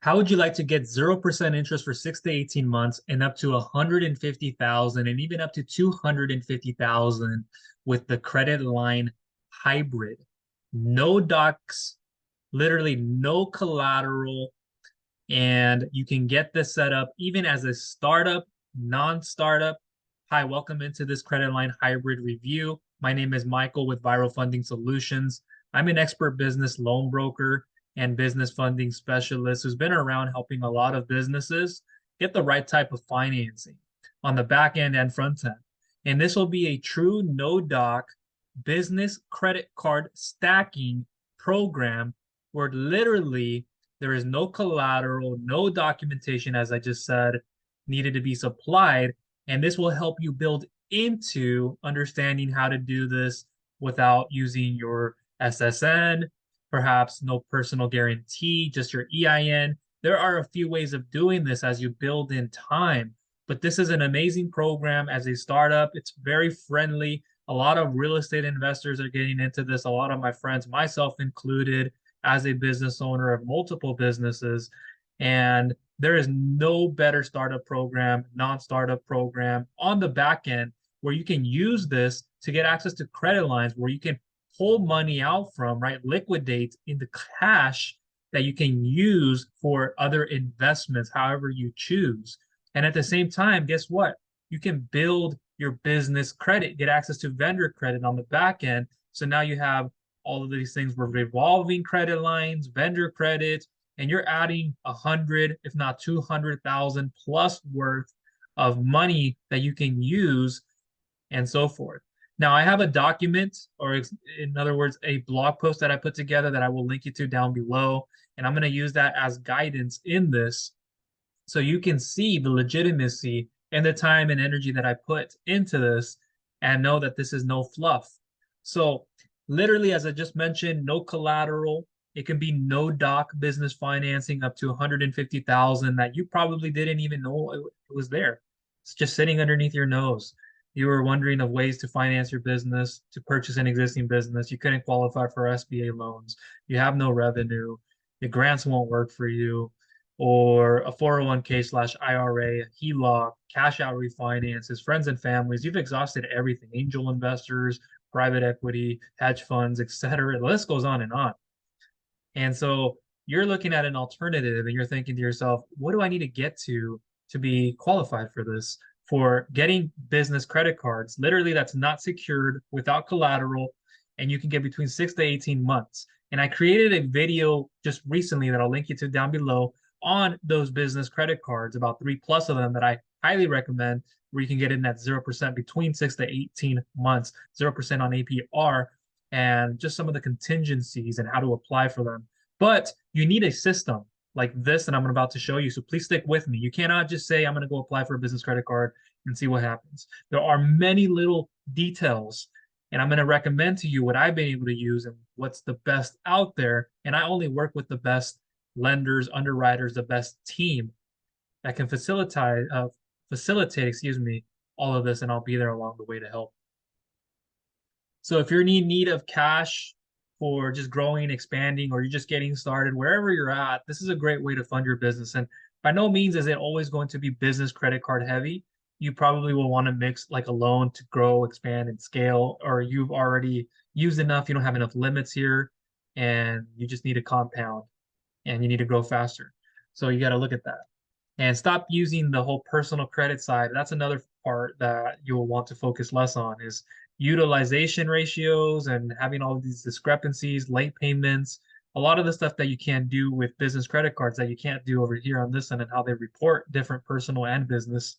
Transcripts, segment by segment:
How would you like to get 0% interest for 6 to 18 months and up to 150,000 and even up to 250,000 with the credit line hybrid? No docs, literally no collateral, and you can get this set up even as a startup, non-startup. Hi, welcome into this credit line hybrid review. My name is Michael with Viral Funding Solutions. I'm an expert business loan broker and business funding specialist who's been around helping a lot of businesses get the right type of financing on the back end and front end. And this will be a true no doc business credit card stacking program where literally there is no collateral, no documentation, as I just said, needed to be supplied. And this will help you build into understanding how to do this without using your SSN, perhaps no personal guarantee, just your EIN. There are a few ways of doing this as you build in time, but this is an amazing program as a startup. It's very friendly. A lot of real estate investors are getting into this. A lot of my friends, myself included, as a business owner of multiple businesses. And there is no better startup program, non-startup program on the back end where you can use this to get access to credit lines where you can pull money out from, right? Liquidate into cash that you can use for other investments, however you choose. And at the same time, guess what? You can build your business credit, get access to vendor credit on the back end. So now you have all of these things were revolving credit lines, vendor credit, and you're adding 100, if not 200,000 plus worth of money that you can use and so forth. Now, I have a document, or in other words, a blog post that I put together that I will link you to down below. And I'm going to use that as guidance in this so you can see the legitimacy and the time and energy that I put into this and know that this is no fluff. So literally, as I just mentioned, no collateral. It can be no doc business financing up to 150,000 that you probably didn't even know it was there. It's just sitting underneath your nose. You were wondering of ways to finance your business, to purchase an existing business. You couldn't qualify for SBA loans. You have no revenue. The grants won't work for you, or a 401k/IRA, HELOC, cash out refinances, friends and families. You've exhausted everything, angel investors, private equity, hedge funds, etc. The list goes on and on. And so you're looking at an alternative and you're thinking to yourself, what do I need to get to be qualified for this? For getting business credit cards, literally that's not secured, without collateral, and you can get between 6 to 18 months. And I created a video just recently that I'll link you to down below on those business credit cards, about 3+ of them that I highly recommend, where you can get in at 0% between 6 to 18 months, 0% on APR, and just some of the contingencies and how to apply for them. But you need a system like this that I'm about to show you. So please stick with me. You cannot just say, I'm going to go apply for a business credit card and see what happens. There are many little details, and I'm going to recommend to you what I've been able to use and what's the best out there. And I only work with the best lenders, underwriters, the best team that can facilitate, all of this, and I'll be there along the way to help. So if you're in need of cash for just growing, expanding, or you're just getting started, wherever you're at, this is a great way to fund your business. And by no means is it always going to be business credit card heavy. You probably will want to mix like a loan to grow, expand, and scale, or you've already used enough, you don't have enough limits here, and you just need to compound and you need to grow faster. So you got to look at that and stop using the whole personal credit side. That's another part that you will want to focus less on, is utilization ratios and having all of these discrepancies, late payments, a lot of the stuff that you can do with business credit cards that you can't do over here on this end, and how they report different personal and business.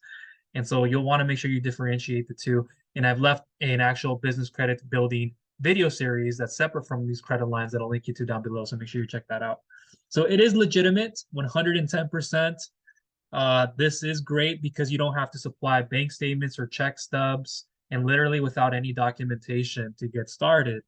And so you'll want to make sure you differentiate the two. And I've left an actual business credit building video series that's separate from these credit lines that I'll link you to down below. So make sure you check that out. So it is legitimate, 110%. This is great because you don't have to supply bank statements or check stubs, and literally without any documentation to get started.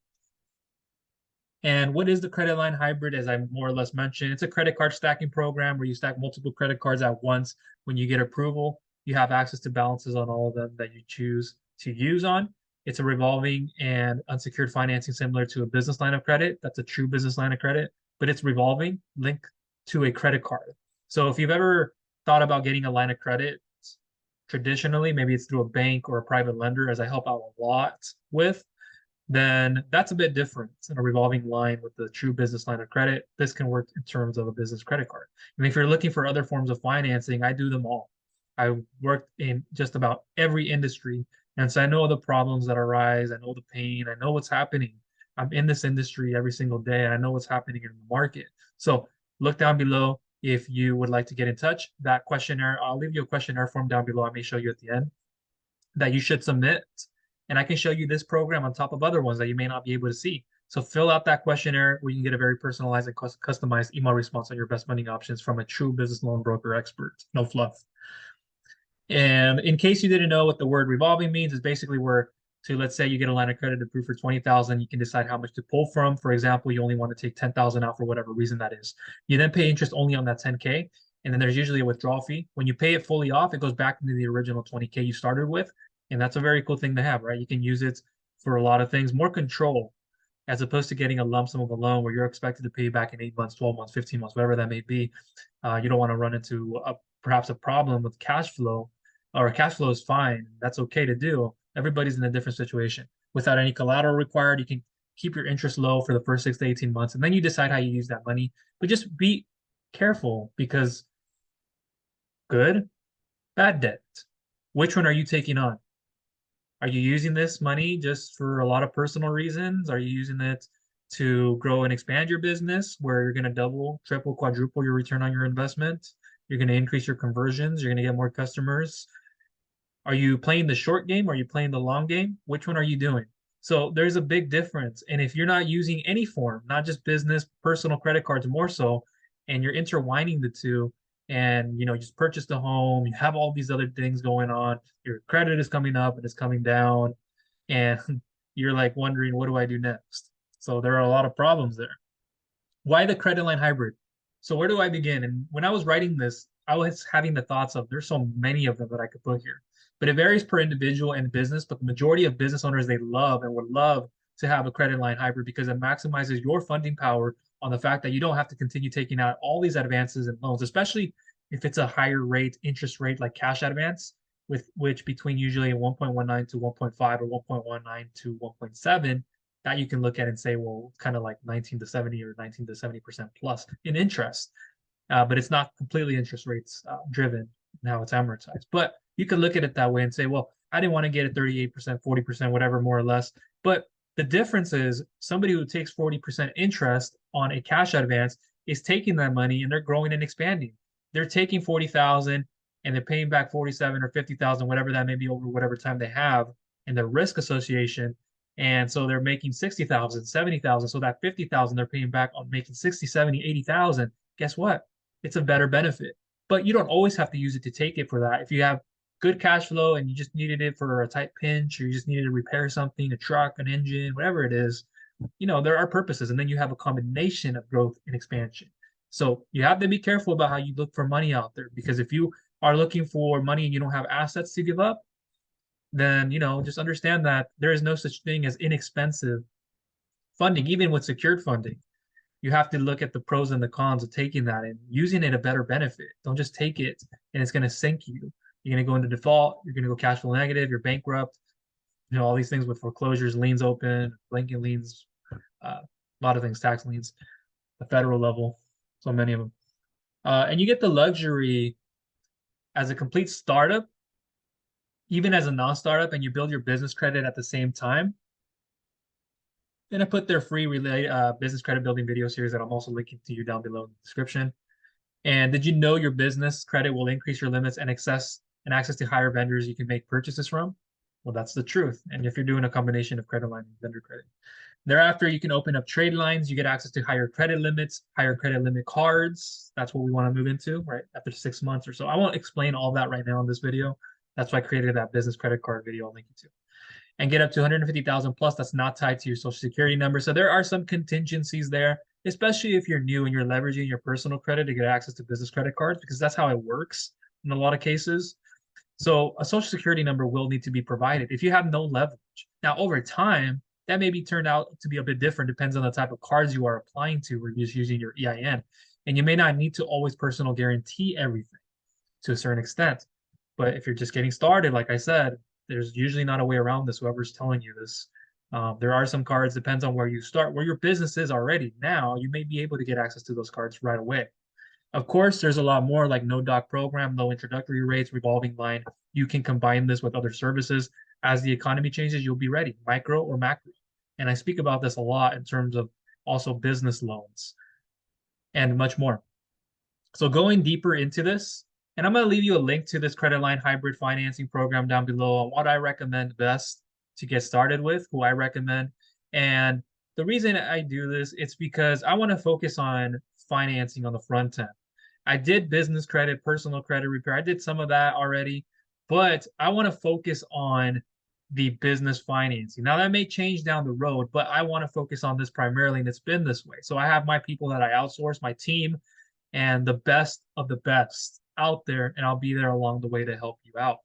And what is the credit line hybrid? As I more or less mentioned, it's a credit card stacking program where you stack multiple credit cards at once. When you get approval, you have access to balances on all of them that you choose to use on. It's a revolving and unsecured financing similar to a business line of credit. That's a true business line of credit, but it's revolving, linked to a credit card. So if you've ever thought about getting a line of credit, traditionally, maybe it's through a bank or a private lender, as I help out a lot with, then that's a bit different in a revolving line with the true business line of credit. This can work in terms of a business credit card. And if you're looking for other forms of financing, I do them all. I worked in just about every industry. And so I know the problems that arise. I know the pain. I know what's happening. I'm in this industry every single day. And I know what's happening in the market. So look down below if you would like to get in touch. That questionnaire, I'll leave you a questionnaire form down below. I may show you at the end that you should submit. And I can show you this program on top of other ones that you may not be able to see. So fill out that questionnaire where you can get a very personalized and customized email response on your best funding options from a true business loan broker expert. No fluff. And in case you didn't know what the word revolving means, is basically where to, let's say you get a line of credit approved for 20,000, you can decide how much to pull from. For example, you only want to take 10,000 out for whatever reason that is. You then pay interest only on that 10K, and then there's usually a withdrawal fee. When you pay it fully off, it goes back into the original 20K you started with, and that's a very cool thing to have, right? You can use it for a lot of things, more control, as opposed to getting a lump sum of a loan where you're expected to pay back in 8 months, 12 months, 15 months, whatever that may be. You don't want to run into perhaps a problem with cash flow, or cash flow is fine. That's okay to do. Everybody's in a different situation. Without any collateral required, you can keep your interest low for the first 6 to 18 months, and then you decide how you use that money. But just be careful, because good, bad debt. Which one are you taking on? Are you using this money just for a lot of personal reasons? Are you using it to grow and expand your business where you're going to double, triple, quadruple your return on your investment? You're going to increase your conversions. You're going to get more customers. Are you playing the short game? Or are you playing the long game? Which one are you doing? So there's a big difference. And if you're not using any form, not just business, personal credit cards more so, and you're intertwining the two, and you just purchased a home, you have all these other things going on, your credit is coming up and it's coming down, and you're like wondering, what do I do next? So there are a lot of problems there. Why the credit line hybrid? So where do I begin? And when I was writing this, I was having the thoughts of there's so many of them that I could put here, but it varies per individual and business. But the majority of business owners, they love and would love to have a credit line hybrid because it maximizes your funding power on the fact that you don't have to continue taking out all these advances and loans, especially if it's a higher rate interest rate like cash advance, with which between usually 1.19 to 1.5 or 1.19 to 1.7, that you can look at and say, well, it's kind of like 19 to 70 or 19 to 70% plus in interest. But it's not completely interest rates driven now, it's amortized. But you could look at it that way and say, well, I didn't want to get a 38%, 40%, whatever, more or less. But the difference is somebody who takes 40% interest on a cash advance is taking that money and they're growing and expanding. They're taking 40,000 and they're paying back 47 or 50,000, whatever that may be, over whatever time they have, and the risk association. And so they're making 60,000, 70,000. So that 50,000 they're paying back on making 60, 70, 80,000. Guess what? It's a better benefit. But you don't always have to use it to take it for that. If you have good cash flow and you just needed it for a tight pinch, or you just needed to repair something, a truck, an engine, whatever it is, there are purposes. And then you have a combination of growth and expansion. So you have to be careful about how you look for money out there, because if you are looking for money and you don't have assets to give up, then, just understand that there is no such thing as inexpensive funding. Even with secured funding, you have to look at the pros and the cons of taking that and using it a better benefit. Don't just take it and it's going to sink you. You're going to go into default. You're going to go cash flow negative. You're bankrupt. All these things with foreclosures, liens open, blanket liens, a lot of things, tax liens, the federal level, so many of them. And you get the luxury as a complete startup, even as a non-startup, and you build your business credit at the same time. And I put their free business credit building video series that I'm also linking to you down below in the description. And did you know your business credit will increase your limits and access to higher vendors you can make purchases from? Well, that's the truth. And if you're doing a combination of credit line and vendor credit. Thereafter, you can open up trade lines. You get access to higher credit limits, higher credit limit cards. That's what we want to move into, right? After 6 months or so. I won't explain all that right now in this video. That's why I created that business credit card video I'll link you to. And get up to 150,000 plus. That's not tied to your social security number. So there are some contingencies there, especially if you're new and you're leveraging your personal credit to get access to business credit cards, because that's how it works in a lot of cases. So a social security number will need to be provided if you have no leverage. Now, over time, That may be turned out to be a bit different, depends on the type of cards you are applying to or just using your EIN. And you may not need to always personal guarantee everything to a certain extent. But if you're just getting started, like I said, there's usually not a way around this, whoever's telling you this. There are some cards, depends on where you start, where your business is already. Now, you may be able to get access to those cards right away. Of course, there's a lot more like no doc program, low introductory rates, revolving line. You can combine this with other services. As the economy changes, you'll be ready, micro or macro. And I speak about this a lot in terms of also business loans and much more. So going deeper into this, and I'm going to leave you a link to this credit line hybrid financing program down below on what I recommend best to get started with, who I recommend. And the reason I do this, it's because I want to focus on financing on the front end. I did business credit, personal credit repair. I did some of that already, but I want to focus on the business financing. Now that may change down the road, but I want to focus on this primarily, and it's been this way. So I have my people that I outsource, my team, and the best of the best out there, and I'll be there along the way to help you out.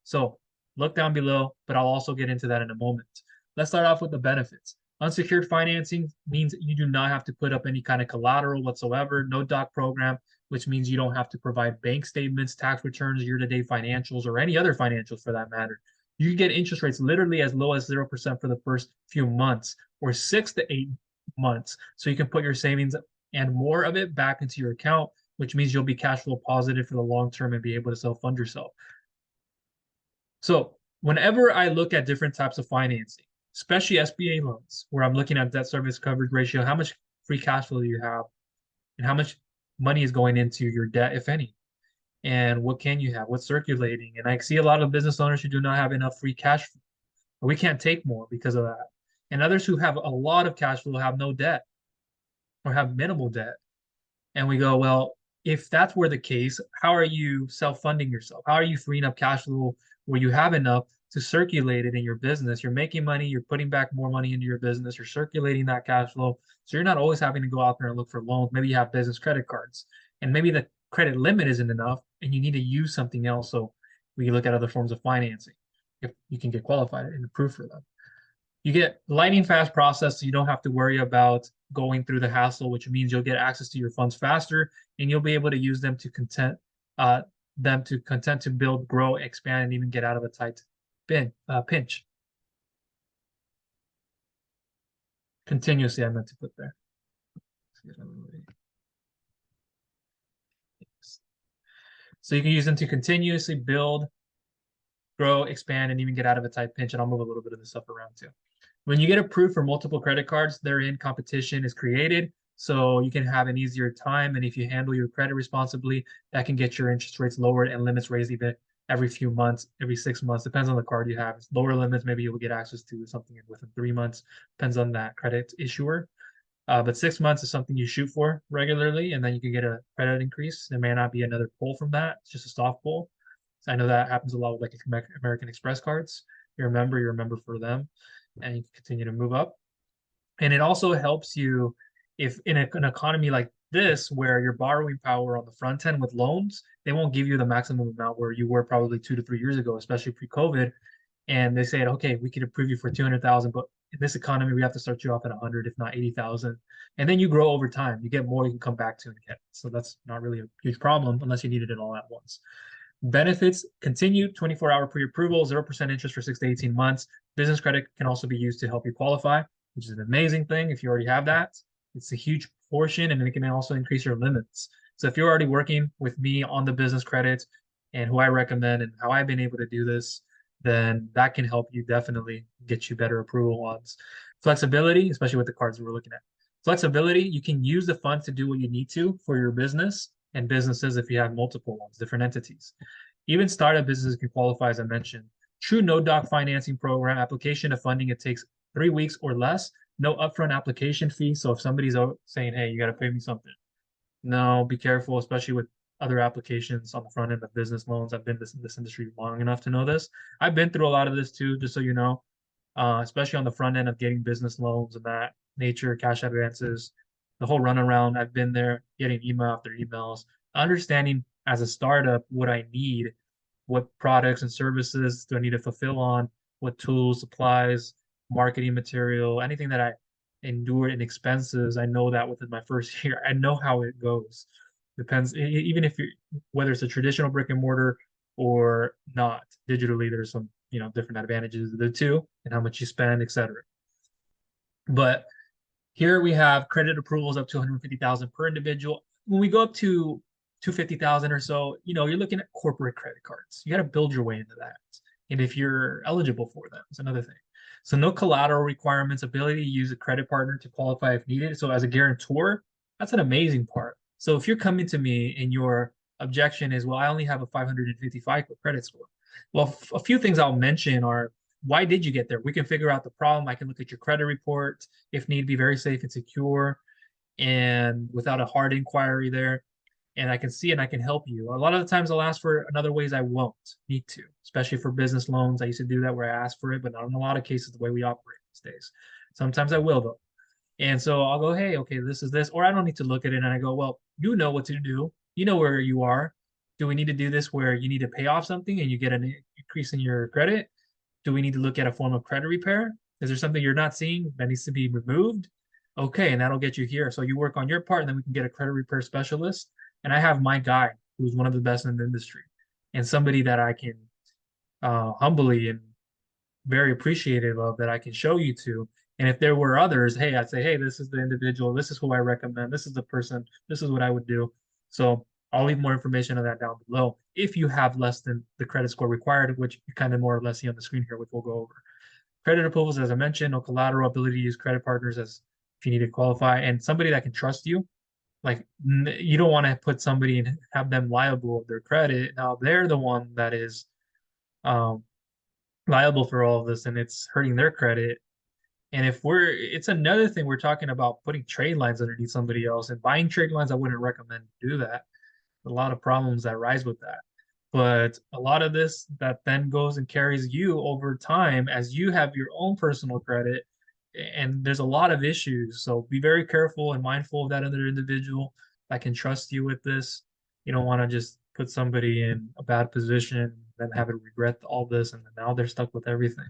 So look down below, but I'll also get into that in a moment. Let's start off with the benefits. Unsecured financing means you do not have to put up any kind of collateral whatsoever, no doc program, which means you don't have to provide bank statements, tax returns, year-to-date financials, or any other financials for that matter. You can get interest rates literally as low as 0% for the first few months or 6 to 8 months. So you can put your savings and more of it back into your account, which means you'll be cash flow positive for the long term and be able to self-fund yourself. So whenever I look at different types of financing, especially SBA loans, where I'm looking at debt service coverage ratio, how much free cash flow do you have, and how much money is going into your debt, if any, and what can you have, what's circulating. And I see a lot of business owners who do not have enough free cash flow, or we can't take more because of that. And others who have a lot of cash flow have no debt or have minimal debt. And we go, well, if that's where the case, how are you self-funding yourself? How are you freeing up cash flow where you have enough to circulate it in your business? You're making money, you're putting back more money into your business, you're circulating that cash flow. So you're not always having to go out there and look for loans. Maybe you have business credit cards, and maybe the credit limit isn't enough and you need to use something else. So we look at other forms of financing if you can get qualified and approved for them. You get lightning fast process, so you don't have to worry about going through the hassle, which means you'll get access to your funds faster, and you'll be able to use them to content to build, grow, expand, and even get out of a tight pinch. Continuously, I meant to put there. So you can use them to continuously build, grow, expand, and even get out of a tight pinch. And I'll move a little bit of this stuff around too. When you get approved for multiple credit cards, therein competition is created. So you can have an easier time. And if you handle your credit responsibly, that can get your interest rates lowered and limits raised even every few months, every 6 months. Depends on the card you have. Lower limits, maybe you'll get access to something within 3 months. Depends on that credit issuer. But 6 months is something you shoot for regularly, and then you can get a credit increase. There may not be another pull from that. It's just a soft pull. So I know that happens a lot with like American Express cards. You're a member for them, and you can continue to move up. And it also helps you if in an economy like this, where your borrowing power on the front end with loans, they won't give you the maximum amount where you were probably 2 to 3 years ago, especially pre-COVID. And they said, okay, we can approve you for 200,000, but in this economy, we have to start you off at 100, if not 80,000. And then you grow over time. You get more, you can come back to and get. So that's not really a huge problem unless you needed it all at once. Benefits continue 24-hour pre-approval, 0% interest for 6 to 18 months. Business credit can also be used to help you qualify, which is an amazing thing if you already have that. It's a huge portion, and it can also increase your limits. So if you're already working with me on the business credit and who I recommend and how I've been able to do this, then that can help you definitely get you better approval odds. Flexibility, especially with the cards we're looking at. Flexibility, you can use the funds to do what you need to for your business and businesses if you have multiple ones, different entities. Even startup businesses can qualify, as I mentioned. True no-doc financing program, application to funding, it takes 3 weeks or less. No upfront application fee. So if somebody's saying, hey, you got to pay me something. No, be careful, especially with other applications on the front end of business loans. I've been in this industry long enough to know this. I've been through a lot of this too, just so you know, especially on the front end of getting business loans and that nature, cash advances, the whole runaround. I've been there getting email after emails, understanding as a startup what I need, what products and services do I need to fulfill on, what tools, supplies, marketing material, anything that I endured in expenses, I know that within my first year, I know how it goes. Depends, even if you're, whether it's a traditional brick and mortar or not, digitally, there's some, different advantages of the two and how much you spend, etc. But here we have credit approvals up to 150,000 per individual. When we go up to 250,000 or so, you're looking at corporate credit cards. You got to build your way into that. And if you're eligible for them, it's another thing. So no collateral requirements, ability to use a credit partner to qualify if needed. So as a guarantor, that's an amazing part. So if you're coming to me and your objection is, well, I only have a 555 credit score. Well, a few things I'll mention are, why did you get there? We can figure out the problem. I can look at your credit report if need be, very safe and secure and without a hard inquiry there. And I can see and I can help you. A lot of the times I'll ask for it, in other ways I won't need to, especially for business loans. I used to do that where I ask for it, but not in a lot of cases the way we operate these days. Sometimes I will though. And so I'll go, hey, okay, this is this, or I don't need to look at it. And I go, well, you know what to do. You know where you are. Do we need to do this where you need to pay off something and you get an increase in your credit? Do we need to look at a form of credit repair? Is there something you're not seeing that needs to be removed? Okay, and that'll get you here. So you work on your part, and then we can get a credit repair specialist. And I have my guy, who's one of the best in the industry, and somebody that I can humbly and very appreciative of, that I can show you to. And if there were others, hey, I'd say, hey, this is the individual, this is who I recommend, this is the person, this is what I would do. So I'll leave more information on that down below if you have less than the credit score required, which you kind of more or less see on the screen here, which we'll go over. Credit approvals, as I mentioned, no collateral, ability to use credit partners as if you need to qualify, and somebody that can trust you. Like, you don't want to put somebody and have them liable of their credit. Now they're the one that is um, liable for all of this, and it's hurting their credit. And if it's another thing, we're talking about putting trade lines underneath somebody else and buying trade lines. I wouldn't recommend do that. A lot of problems that rise with that. But a lot of this that then goes and carries you over time as you have your own personal credit. And there's a lot of issues. So be very careful and mindful of that other individual that can trust you with this. You don't want to just put somebody in a bad position, then have it regret all this, and now they're stuck with everything.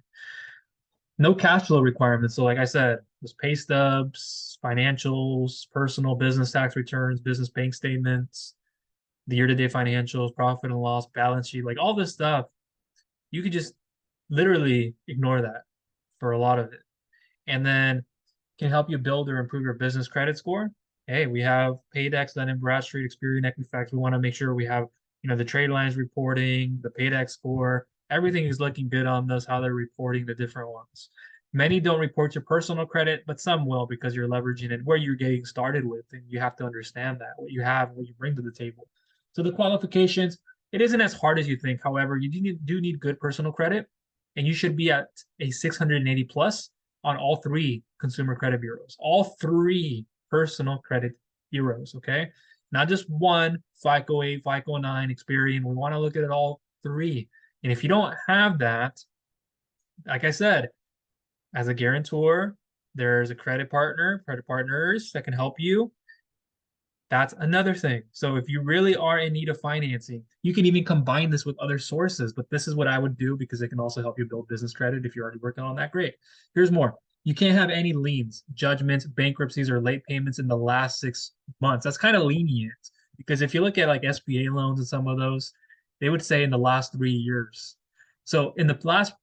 No cash flow requirements. So, like I said, was pay stubs, financials, personal business tax returns, business bank statements, the year-to-date financials, profit and loss, balance sheet, like all this stuff, you could just literally ignore that for a lot of it. And then can help you build or improve your business credit score. Hey, we have Paydex, Dun & Bradstreet, Experian, Equifax. We want to make sure we have, the trade lines reporting, the Paydex score. Everything is looking good on this, how they're reporting the different ones. Many don't report your personal credit, but some will because you're leveraging it where you're getting started with, and you have to understand that, what you have, what you bring to the table. So the qualifications, it isn't as hard as you think. However, you do need good personal credit, and you should be at a 680 plus on all three consumer credit bureaus, all three personal credit bureaus, okay? Not just one, FICO 8, FICO 9, Experian. We want to look at it all three. And if you don't have that, like I said, as a guarantor, there's a credit partners that can help you. That's another thing. So if you really are in need of financing, you can even combine this with other sources, but this is what I would do because it can also help you build business credit if you're already working on that. Great. Here's more. You can't have any liens, judgments, bankruptcies, or late payments in the last 6 months. That's kind of lenient because if you look at like SBA loans and some of those, they would say in the last 3 years. So in the last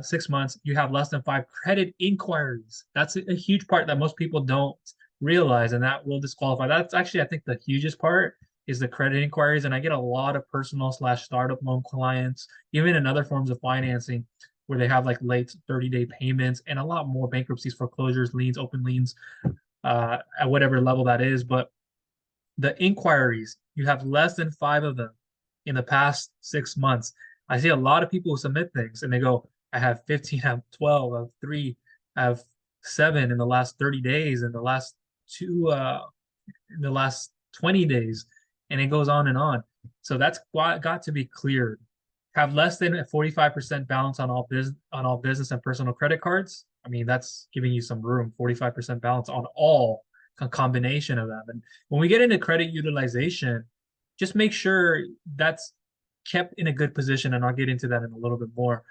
6 months, you have less than 5 credit inquiries. That's a huge part that most people don't realize, and that will disqualify. That's actually, I think, the hugest part is the credit inquiries. And I get a lot of personal / startup loan clients, even in other forms of financing, where they have like late 30-day payments and a lot more bankruptcies, foreclosures, liens, open liens, at whatever level that is. But the inquiries, you have less than 5 of them in the past 6 months. I see a lot of people who submit things and they go, I have 15, I have 12, I have 3, I have 7 in the last 30 days, in the last 2 in the last 20 days, and it goes on and on. So that's got to be cleared. Have less than a 45% balance on all business and personal credit cards. I mean, that's giving you some room. 45% balance on all, a combination of them. And when we get into credit utilization, just make sure that's kept in a good position, and I'll get into that in a little bit more.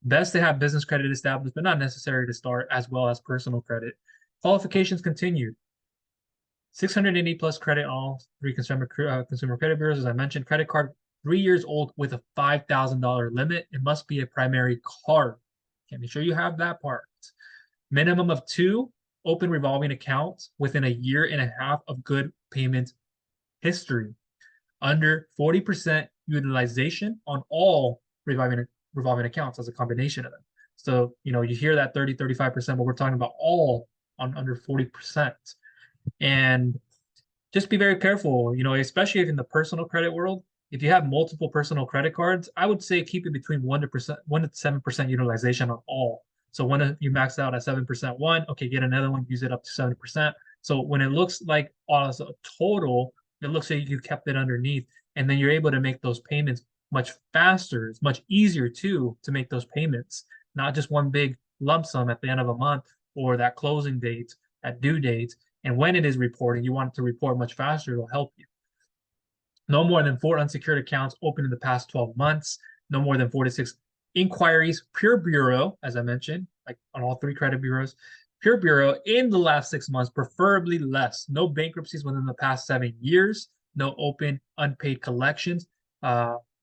Best to have business credit established, but not necessary to start, as well as personal credit. Qualifications continued. 680 plus credit on all three consumer credit bureaus. As I mentioned, credit card 3 years old with a $5,000 limit. It must be a primary card. Okay, make sure you have that part. Minimum of 2 open revolving accounts within a year and a half of good payment history. Under 40% utilization on all revolving accounts as a combination of them. So, you hear that 30, 35%, but we're talking about all on under 40%. And just be very careful, especially if in the personal credit world, if you have multiple personal credit cards, I would say keep it between 1 to 7% utilization on all. So when you max out at 7% one, okay, get another one, use it up to 70%. So when it looks like as a total, it looks like you kept it underneath, and then you're able to make those payments much faster. It's much easier to make those payments, not just one big lump sum at the end of a month or that closing date, that due date. And when it is reporting, you want it to report much faster. It'll help you. No more than 4 unsecured accounts open in the past 12 months. No more than 4 to 6 inquiries per bureau, as I mentioned, like on all 3 credit bureaus. Per bureau in the last 6 months, preferably less. No bankruptcies within the past 7 years. No open unpaid collections,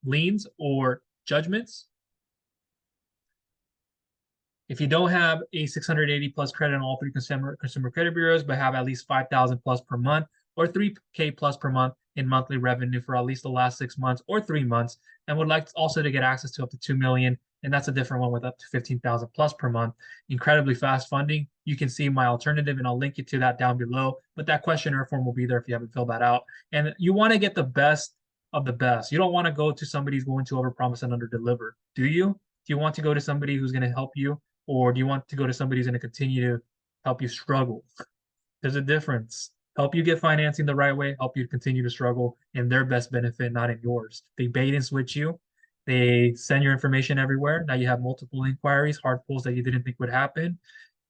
liens, or judgments. If you don't have a 680 plus credit on all 3 consumer credit bureaus, but have at least 5,000 plus per month or 3K plus per month in monthly revenue for at least the last 6 months or 3 months, and would like also to get access to up to 2 million, and that's a different one with up to 15,000 plus per month. Incredibly fast funding. You can see my alternative, and I'll link you to that down below. But that questionnaire form will be there if you haven't filled that out. And you want to get the best of the best. You don't want to go to somebody who's going to overpromise and underdeliver, do you? Do you want to go to somebody who's going to help you? Or do you want to go to somebody who's going to continue to help you struggle? There's a difference. Help you get financing the right way, help you continue to struggle in their best benefit, not in yours. They bait and switch you. They send your information everywhere. Now you have multiple inquiries, hard pulls that you didn't think would happen.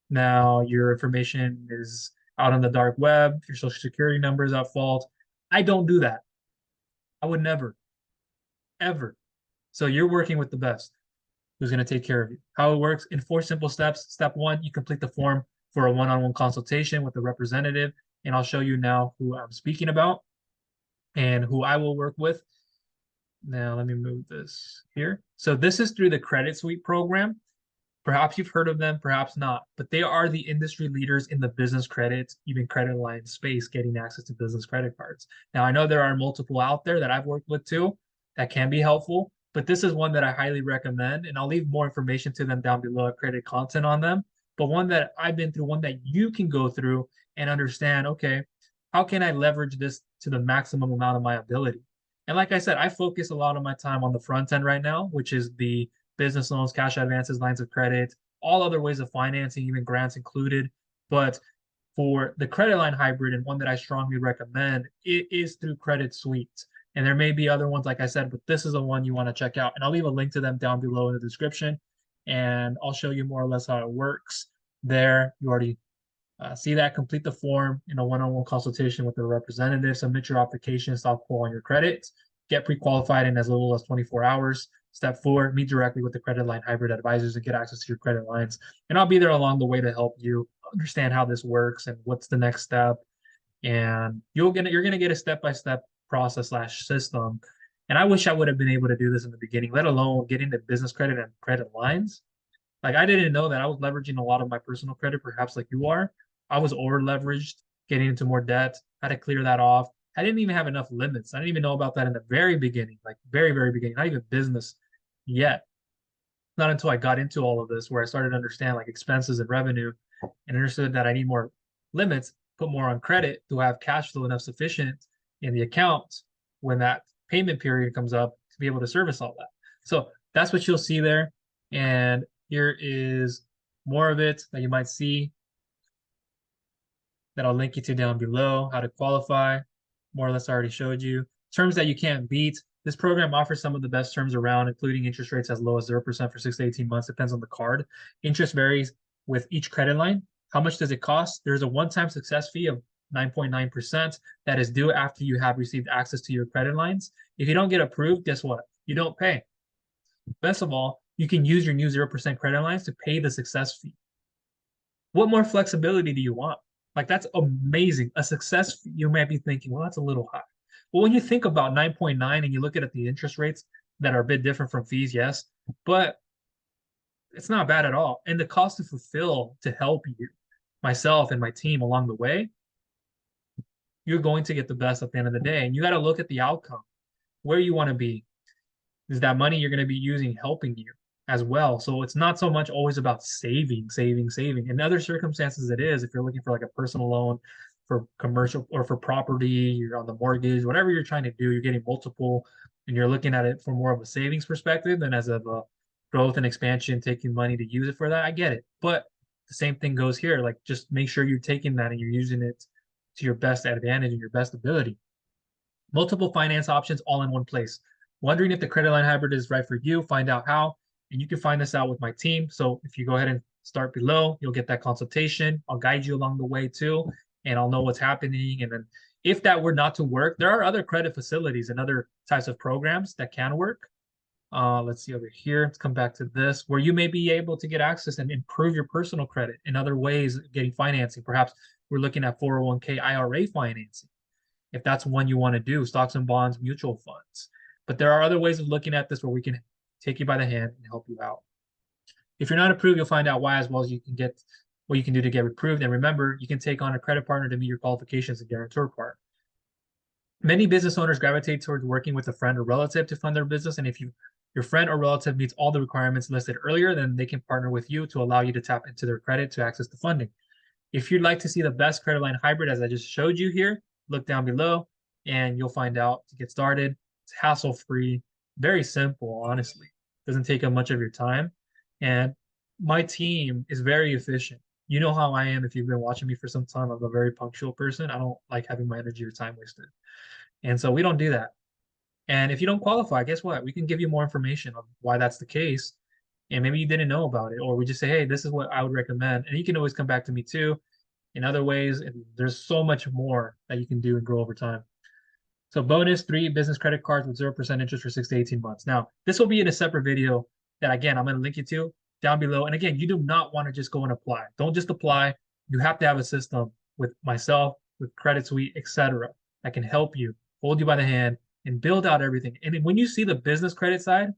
Now your information is out on the dark web. Your social security number is at fault. I don't do that. I would never, ever. So you're working with the best, who's going to take care of you. How it works in 4 simple steps. Step 1, you complete the form for a one-on-one consultation with a representative. And I'll show you now who I'm speaking about and who I will work with. Now, let me move this here. So this is through the Credit Suite program. Perhaps you've heard of them, perhaps not, but they are the industry leaders in the business credit, even credit line space, getting access to business credit cards. Now, I know there are multiple out there that I've worked with too that can be helpful, but this is one that I highly recommend, and I'll leave more information to them down below, credit content on them, but one that I've been through, one that you can go through and understand, okay, how can I leverage this to the maximum amount of my ability? And like I said, I focus a lot of my time on the front end right now, which is the business loans, cash advances, lines of credit, all other ways of financing, even grants included. But for the credit line hybrid, and one that I strongly recommend, it is through Credit Suite. And there may be other ones, like I said, but this is the one you want to check out. And I'll leave a link to them down below in the description. And I'll show you more or less how it works there. You already see that. Complete the form in a one-on-one consultation with the representative. Submit your application, stop pull on your credit. Get pre-qualified in as little as 24 hours. Step 4, meet directly with the credit line hybrid advisors and get access to your credit lines. And I'll be there along the way to help you understand how this works and what's the next step. And you're gonna get a step-by-step process / system. And I wish I would have been able to do this in the beginning, let alone get into business credit and credit lines. Like, I didn't know that I was leveraging a lot of my personal credit, perhaps like you are. I was over leveraged, getting into more debt, had to clear that off. I didn't even have enough limits. I didn't even know about that in the very beginning, like very, very beginning, not even business yet. Not until I got into all of this where I started to understand like expenses and revenue and understood that I need more limits, put more on credit to have cash flow enough sufficient in the account when that payment period comes up to be able to service all that. So that's what you'll see there. And here is more of it that you might see that I'll link you to down below. How to qualify, more or less I already showed you. Terms that you can't beat. This program offers some of the best terms around, including interest rates as low as 0% for 6 to 18 months. Depends on the card. Interest varies with each credit line. How much does it cost? There's a one-time success fee of 9.9% that is due after you have received access to your credit lines. If you don't get approved, guess what? You don't pay. Best of all, you can use your new 0% credit lines to pay the success fee. What more flexibility do you want? Like, that's amazing. A success fee, you might be thinking, well, that's a little high. Well, when you think about 9.9 and you look at the interest rates that are a bit different from fees, yes, but it's not bad at all. And the cost to fulfill to help you, myself and my team along the way, you're going to get the best at the end of the day. And you got to look at the outcome, where you want to be. Is that money you're going to be using helping you as well? So it's not so much always about saving. In other circumstances, it is. If you're looking for like a personal loan for commercial or for property, you're on the mortgage, whatever you're trying to do, you're getting multiple and you're looking at it from more of a savings perspective than as of a growth and expansion, taking money to use it for that. I get it. But the same thing goes here. Like, just make sure you're taking that and you're using it to your best advantage and your best ability. Multiple finance options all in one place. Wondering if the credit line hybrid is right for you? Find out how, and you can find this out with my team. So if you go ahead and start below, you'll get that consultation. I'll guide you along the way too, and I'll know what's happening. And then if that were not to work, there are other credit facilities and other types of programs that can work. Let's see over here. Let's come back to this, where you may be able to get access and improve your personal credit in other ways of getting financing. Perhaps we're looking at 401k IRA financing, if that's one you want to do, stocks and bonds, mutual funds. But there are other ways of looking at this where we can take you by the hand and help you out. If you're not approved, you'll find out why, as well as you can get what you can do to get approved. And remember, you can take on a credit partner to meet your qualifications and guarantor part. Many business owners gravitate towards working with a friend or relative to fund their business. And if your friend or relative meets all the requirements listed earlier, then they can partner with you to allow you to tap into their credit to access the funding. If you'd like to see the best credit line hybrid, as I just showed you here, look down below and you'll find out to get started. It's hassle-free, very simple, honestly. Doesn't take up much of your time. And my team is very efficient. You know how I am if you've been watching me for some time. I'm a very punctual person. I don't like having my energy or time wasted. And so we don't do that. And if you don't qualify, guess what? We can give you more information on why that's the case. And maybe you didn't know about it, or we just say, hey, this is what I would recommend. And you can always come back to me too in other ways. And there's so much more that you can do and grow over time. So bonus 3 business credit cards with 0% interest for 6 to 18 months. Now, this will be in a separate video that, again, I'm going to link you to down below. And again, you do not want to just go and apply. Don't just apply. You have to have a system with myself, with Credit Suite, etc., that can help you, hold you by the hand, and build out everything. And when you see the business credit side,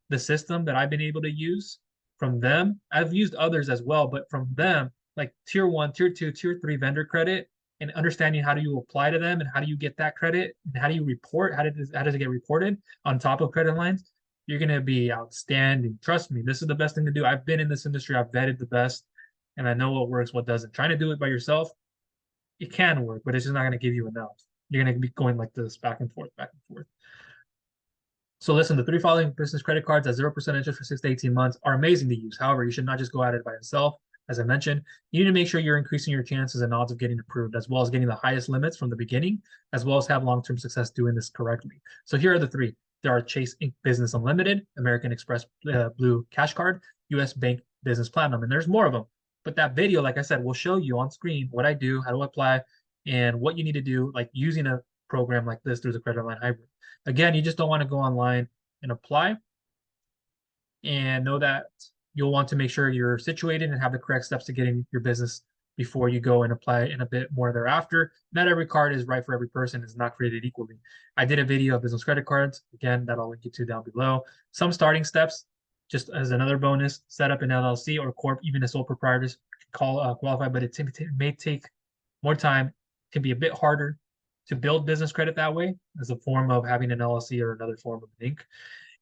the system that I've been able to use from them, I've used others as well, but from them, like tier 1, tier 2, tier 3 vendor credit, and understanding how do you apply to them and how do you get that credit and how do you report, how does it get reported on top of credit lines, you're going to be outstanding. Trust me, this is the best thing to do. I've been in this industry. I've vetted the best, and I know what works, what doesn't. Trying to do it by yourself, it can work, but it's just not going to give you enough. You're going to be going like this back and forth, back and forth. So listen, the 3 following business credit cards at 0% interest for 6 to 18 months are amazing to use. However, you should not just go at it by yourself. As I mentioned, you need to make sure you're increasing your chances and odds of getting approved, as well as getting the highest limits from the beginning, as well as have long-term success doing this correctly. So here are the 3. There are Chase Inc. Business Unlimited, American Express Blue Cash Card, US Bank Business Platinum, and there's more of them. But that video, like I said, will show you on screen what I do, how to apply, and what you need to do, like using a program like this through the credit line hybrid. Again, you just don't want to go online and apply, and know that you'll want to make sure you're situated and have the correct steps to getting your business before you go and apply in a bit more thereafter. Not every card is right for every person. It's not created equally. I did a video of business credit cards. Again, that I'll link you to down below. Some starting steps, just as another bonus, set up an LLC or corp, even a sole proprietors qualify, but it may take more time. It can be a bit harder to build business credit that way as a form of having an LLC or another form of Inc.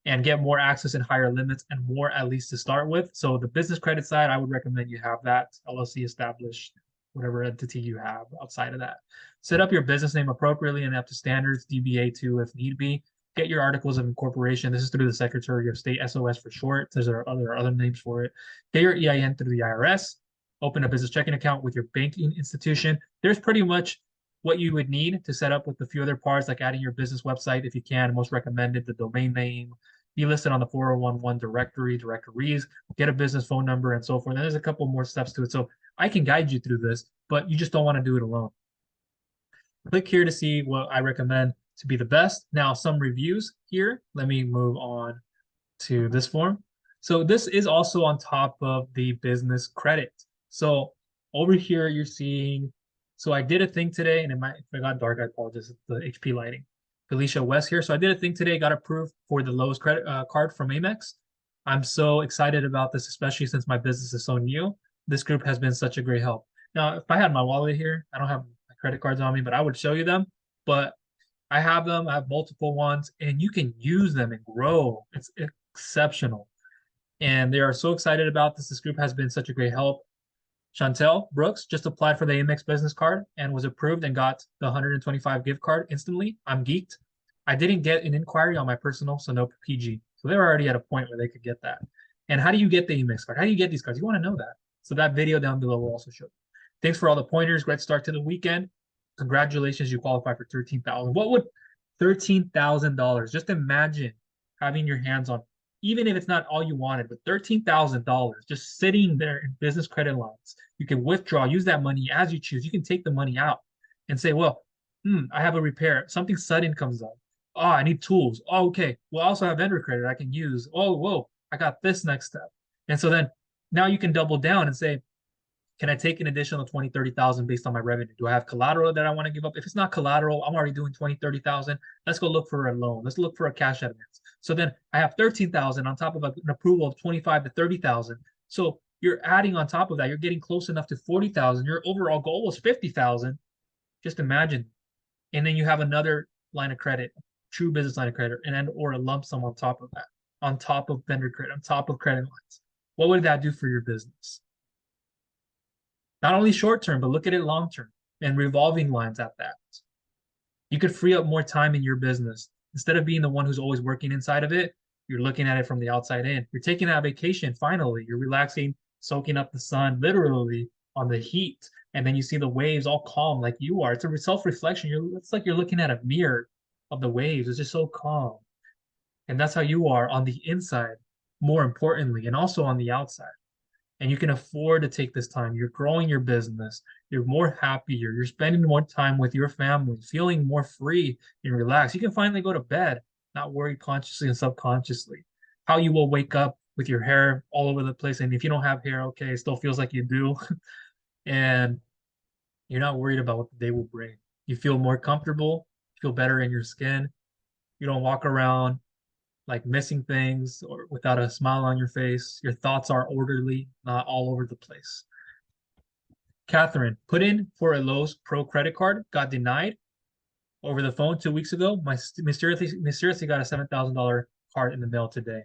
And get more access and higher limits and more at least to start with. So the business credit side, I would recommend you have that LLC established, whatever entity you have outside of that. Set up your business name appropriately and up to standards, DBA too if need be. Get your articles of incorporation. This is through the Secretary of State, SOS for short. There's other names for it. Get your EIN through the IRS. Open a business checking account with your banking institution. There's pretty much what you would need to set up with a few other parts, like adding your business website if you can. Most recommended, the domain name, be listed on the 4011 directories, get a business phone number, and so forth. And there's a couple more steps to it. So I can guide you through this, but you just don't want to do it alone. Click here to see what I recommend to be the best. Now, some reviews here. Let me move on to this form. So this is also on top of the business credit. So over here you're seeing, so I did a thing today, and if it got dark, I apologize. It's the HP lighting. Felicia West here. So I did a thing today, got approved for the lowest credit card from Amex. I'm so excited about this, especially since my business is so new. This group has been such a great help. Now, if I had my wallet here, I don't have my credit cards on me, but I would show you them. But I have them. I have multiple ones, and you can use them and grow. It's exceptional. And they are so excited about this. This group has been such a great help. Chantel Brooks just applied for the Amex business card and was approved and got the 125 gift card instantly. I'm geeked. I didn't get an inquiry on my personal, so no PG. So they were already at a point where they could get that. And how do you get the Amex card? How do you get these cards? You want to know that. So that video down below will also show you. Thanks for all the pointers. Great start to the weekend. Congratulations, you qualify for 13,000. What would $13,000? Just imagine having your hands on, even if it's not all you wanted, but $13,000 just sitting there in business credit lines. You can withdraw, use that money as you choose. You can take the money out and say, well, I have a repair. Something sudden comes up. Oh, I need tools. Oh, okay. Well, I also have vendor credit I can use. Oh, whoa, I got this next step. And so then now you can double down and say, can I take an additional 20, 30,000 based on my revenue? Do I have collateral that I want to give up? If it's not collateral, I'm already doing 20, 30,000. Let's go look for a loan. Let's look for a cash advance. So then I have 13,000 on top of an approval of 25 to 30,000. So you're adding on top of that, you're getting close enough to 40,000. Your overall goal was 50,000. Just imagine. And then you have another line of credit, true business line of credit, and or a lump sum on top of that, on top of vendor credit, on top of credit lines. What would that do for your business? Not only short term, but look at it long term and revolving lines at that. You could free up more time in your business. Instead of being the one who's always working inside of it, you're looking at it from the outside in. You're taking a vacation finally. You're relaxing, soaking up the sun, literally on the heat. And then you see the waves all calm like you are. It's a self-reflection. It's like you're looking at a mirror of the waves. It's just so calm. And that's how you are on the inside, more importantly, and also on the outside. And you can afford to take this time. You're growing your business. You're more happier. You're spending more time with your family, feeling more free and relaxed. You can finally go to bed, not worried consciously and subconsciously. How you will wake up with your hair all over the place. And if you don't have hair, okay, it still feels like you do. And you're not worried about what the day will bring. You feel more comfortable, feel better in your skin. You don't walk around like missing things or without a smile on your face. Your thoughts are orderly, not all over the place. Catherine, put in for a Lowe's Pro credit card, got denied over the phone 2 weeks ago. My mysteriously got a $7,000 card in the mail today.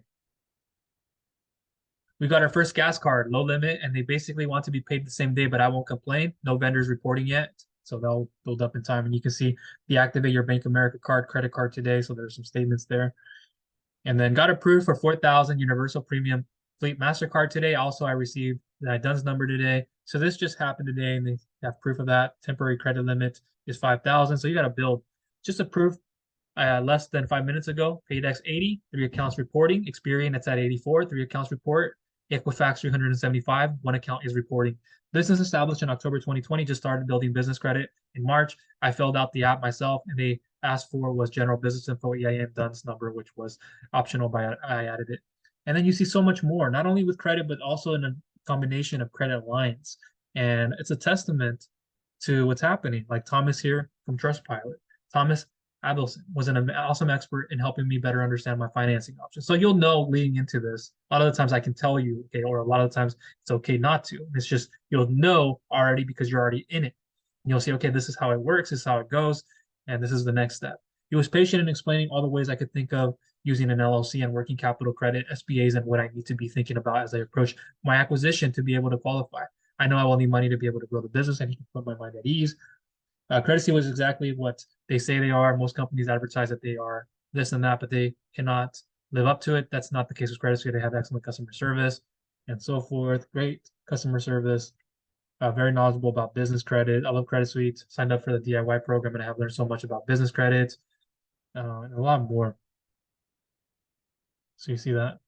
We got our first gas card, low limit, and they basically want to be paid the same day, but I won't complain. No vendors reporting yet, so they'll build up in time. And you can see deactivate your Bank of America card, credit card today. So there's some statements there. And then got approved for 4,000 Universal Premium Fleet MasterCard today. Also, I received the DUNS number today. So this just happened today, and they have proof of that. Temporary credit limit is 5,000. So you got to build. Just approved less than 5 minutes ago. Paydex 80, 3 accounts reporting. Experian, it's at 84, 3 accounts report. Equifax 375, 1 account is reporting. Business established in October 2020, just started building business credit in March. I filled out the app myself, and they asked for was general business info, EIN, DUNS number, which was optional, but I added it. And then you see so much more, not only with credit, but also in a combination of credit lines. And it's a testament to what's happening. Like Thomas here from Trustpilot. Thomas Abelson was an awesome expert in helping me better understand my financing options. So you'll know leading into this. A lot of the times I can tell you, okay, or a lot of the times it's okay not to. It's just you'll know already because you're already in it. And you'll see, okay, this is how it works, this is how it goes, and this is the next step. He was patient in explaining all the ways I could think of using an LLC and working capital credit, SBAs, and what I need to be thinking about as I approach my acquisition to be able to qualify. I know I will need money to be able to grow the business, and he can put my mind at ease. Credicy was exactly what they say they are. Most companies advertise that they are this and that, but they cannot live up to it. That's not the case with Credicy. They have excellent customer service and so forth. Great customer service. Very knowledgeable about business credit. I love Credit Suite. Signed up for the DIY program and I have learned so much about business credit and a lot more. So you see that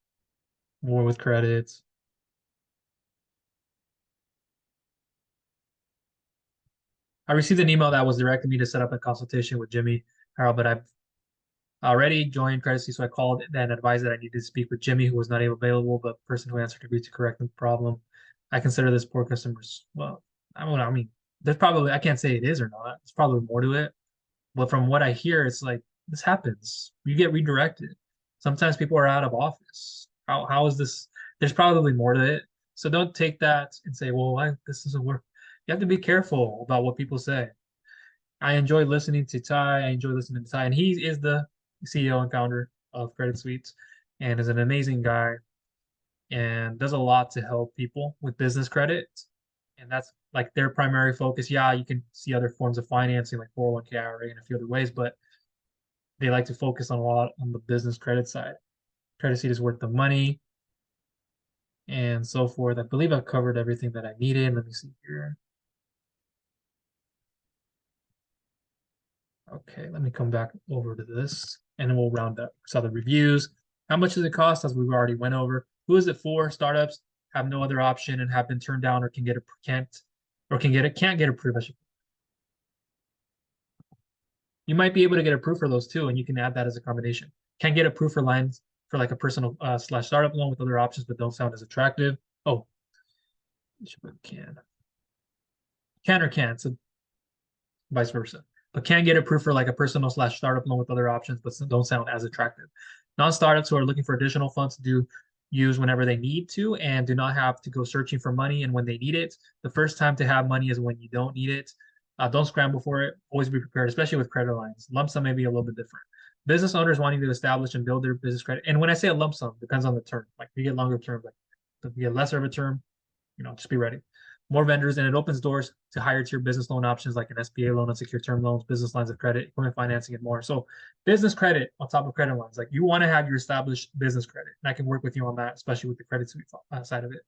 more with credits. I received an email that was directing me to set up a consultation with Jimmy Harold, but Already joined Credit Suisse, so I called and advised that I needed to speak with Jimmy, who was not available, but the person who answered agreed to correct the problem. I consider this poor customers. Well, I don't know. I mean, there's probably, I can't say it is or not. There's probably more to it. But from what I hear, it's like this happens. You get redirected. Sometimes people are out of office. How is this? There's probably more to it. So don't take that and say, well, this doesn't work. You have to be careful about what people say. I enjoy listening to Ty. I enjoy listening to Ty, and he is the CEO and founder of Credit Suite, and is an amazing guy, and does a lot to help people with business credit. And that's like their primary focus. Yeah, you can see other forms of financing like 401k, IRA, and a few other ways, but they like to focus on a lot on the business credit side. Credit Suite is worth the money and so forth. I believe I've covered everything that I needed. Let me see here. Okay, let me come back over to this and then we'll round up. So the reviews, how much does it cost? As we've already went over. Who is it for? Startups have no other option and have been turned down or can get a can't get approved. You might be able to get approved for those too, and you can add that as a combination. Can get approved for lines for like a personal slash startup loan with other options, but don't sound as attractive. Oh, can or can't. So vice versa. But can get approved for like a personal slash startup loan with other options, but don't sound as attractive. Non-startups who are looking for additional funds to do use whenever they need to and do not have to go searching for money and when they need it. The first time to have money is when you don't need it. Don't scramble for it. Always be prepared, especially with credit lines. Lump sum may be a little bit different. Business owners wanting to establish and build their business credit. And when I say a lump sum, depends on the term. Like if you get longer term, like if you get lesser of a term, just be ready. More vendors, and it opens doors to higher tier business loan options like an SBA loan, unsecured term loans, business lines of credit, equipment financing, and more. So business credit on top of credit lines, like you want to have your established business credit. And I can work with you on that, especially with the Credit Suite side of it.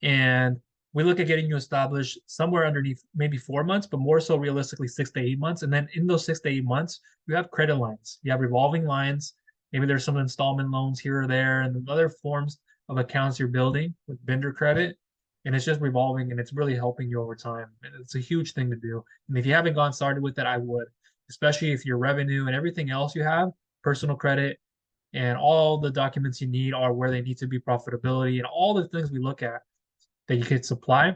And we look at getting you established somewhere underneath maybe 4 months, but more so realistically 6 to 8 months. And then in those 6 to 8 months, you have credit lines, you have revolving lines. Maybe there's some installment loans here or there, and other forms of accounts you're building with vendor credit. And it's just revolving and it's really helping you over time. And it's a huge thing to do. And if you haven't gone started with it, I would, especially if your revenue and everything else you have, personal credit, and all the documents you need are where they need to be, profitability and all the things we look at that you could supply,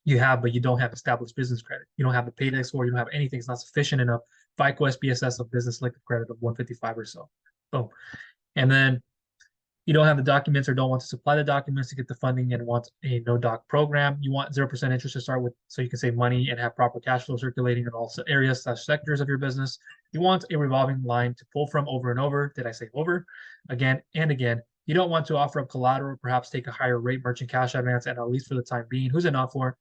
you have, but you don't have established business credit. You don't have the payday score. You don't have anything. It's not sufficient enough. FICO SPSS of business liquid credit of 155 or so. Boom. And then you don't have the documents or don't want to supply the documents to get the funding and want a no doc program. You want 0% interest to start with so you can save money and have proper cash flow circulating in all areas / sectors of your business. You want a revolving line to pull from over and over. Did I say over? Again and again. You don't want to offer up collateral, perhaps take a higher rate merchant cash advance, and at least for the time being. Who's it not for?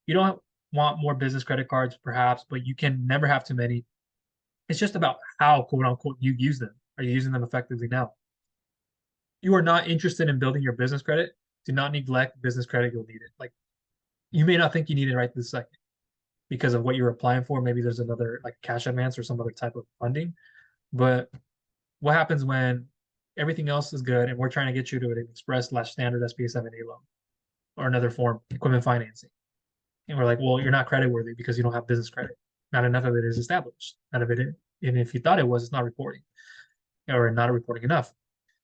You don't want more business credit cards, perhaps, but you can never have too many. It's just about how, quote unquote, you use them. Are you using them effectively now? You are not interested in building your business credit, do not neglect business credit. You'll need it. Like you may not think you need it right this second because of what you're applying for. Maybe there's another like cash advance or some other type of funding. But what happens when everything else is good and we're trying to get you to an express / standard SBA 7A loan or another form, equipment financing? And we're like, well, you're not credit worthy because you don't have business credit. Not enough of it is established. None of it, and if you thought it was, it's not reporting or not reporting enough.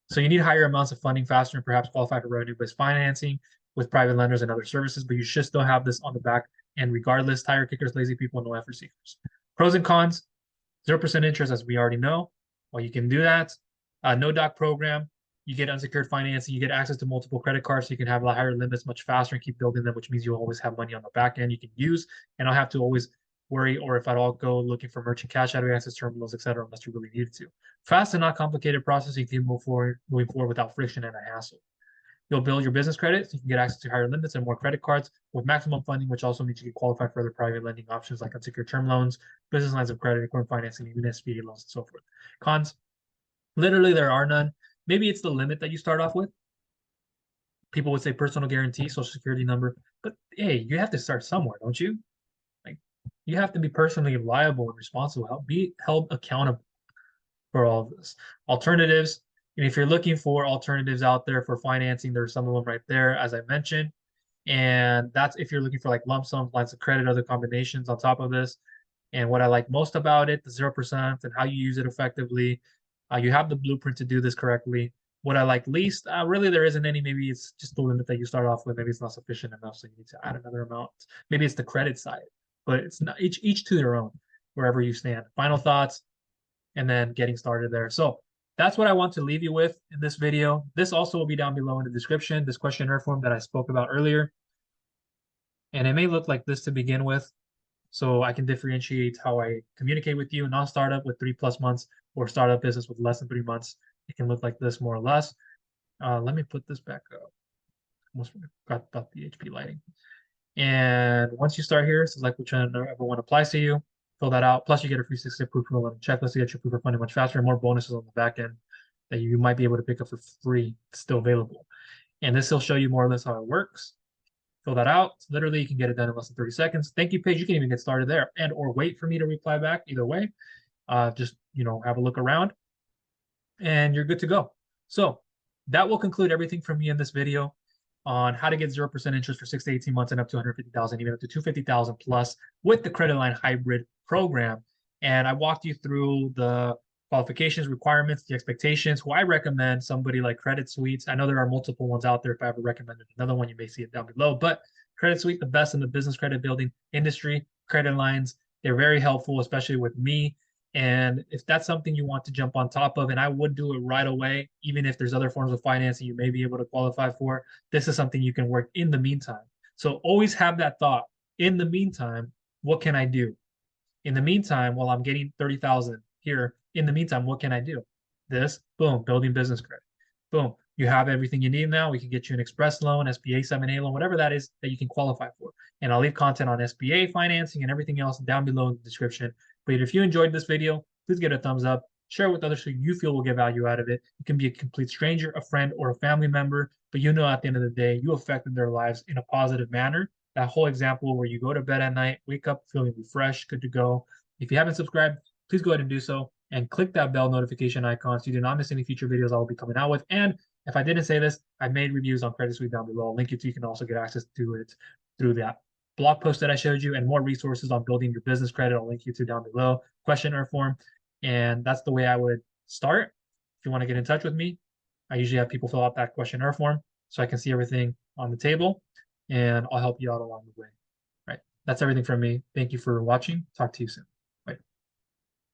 So you need higher amounts of funding faster and perhaps qualify for revenue-based financing with private lenders and other services, but you should still have this on the back end regardless. Tire kickers, lazy people, no effort seekers. Pros and cons, 0% interest, as we already know. Well, you can do that. No doc program. You get unsecured financing. You get access to multiple credit cards, so you can have higher limits much faster and keep building them, which means you always have money on the back end you can use and don't have to always worry or if at all go looking for merchant cash advances, terminals, etc., unless you really needed to. Fast and not complicated process, you can moving forward without friction and a hassle. You'll build your business credit so you can get access to higher limits and more credit cards with maximum funding, which also means you can qualify for other private lending options like unsecured term loans, business lines of credit, equipment financing, even SBA loans, and so forth. Cons, literally there are none. Maybe it's the limit that you start off with. People would say personal guarantee, social security number, but hey, you have to start somewhere, don't you? Like you have to be personally liable and responsible, be held accountable for all of this. Alternatives, and if you're looking for alternatives out there for financing, there's some of them right there, as I mentioned. And that's if you're looking for like lump sums, lines of credit, other combinations on top of this. And what I like most about it, the 0% and how you use it effectively. You have the blueprint to do this correctly. What I like least, really, there isn't any. Maybe it's just the limit that you start off with. Maybe it's not sufficient enough, so you need to add another amount. Maybe it's the credit side, but it's not each to their own, wherever you stand. Final thoughts, and then getting started there. So that's what I want to leave you with in this video. This also will be down below in the description, this questionnaire form that I spoke about earlier. And it may look like this to begin with, so I can differentiate how I communicate with you. Non-startup with 3+ months or startup business with less than 3 months. It can look like this more or less. Let me put this back up. Almost forgot about the HP lighting. And once you start here, select whichever one applies to you. Fill that out. Plus, you get a free 6-step proof of loan checklist to get your proof of funding much faster, and more bonuses on the back end that you might be able to pick up for free. It's still available. And this will show you more or less how it works. Fill that out. Literally, you can get it done in less than 30 seconds. Thank you page. You can even get started there, and or wait for me to reply back. Either way, just have a look around, and you're good to go. So that will conclude everything from me in this video on how to get 0% interest for 6 to 18 months and up to 150,000, even up to 250,000 plus with the credit line hybrid program. And I walked you through the qualifications, requirements, the expectations, who I recommend, somebody like Credit Suite. I know there are multiple ones out there. If I ever recommended another one, you may see it down below. But Credit Suite, the best in the business credit building industry, credit lines, they're very helpful, especially with me. And if that's something you want to jump on top of, and I would do it right away, even if there's other forms of financing you may be able to qualify for, this is something you can work in the meantime. So always have that thought. In the meantime, what can I do? In the meantime, while I'm getting 30,000 here, in the meantime, what can I do? This, boom, building business credit. Boom, you have everything you need now. We can get you an express loan, SBA 7A loan, whatever that is that you can qualify for. And I'll leave content on SBA financing and everything else down below in the description. But if you enjoyed this video, please give it a thumbs up. Share it with others who you feel will get value out of it. It can be a complete stranger, a friend, or a family member. But at the end of the day, you affected their lives in a positive manner. That whole example where you go to bed at night, wake up feeling refreshed, good to go. If you haven't subscribed, please go ahead and do so. And click that bell notification icon so you do not miss any future videos I will be coming out with. And if I didn't say this, I made reviews on Credit Suite down below. I'll link it to you. You can also get access to it through that blog post that I showed you, and more resources on building your business credit. I'll link you to down below. Questionnaire form. And that's the way I would start. If you want to get in touch with me, I usually have people fill out that questionnaire form so I can see everything on the table, and I'll help you out along the way. Right. That's everything from me. Thank you for watching. Talk to you soon.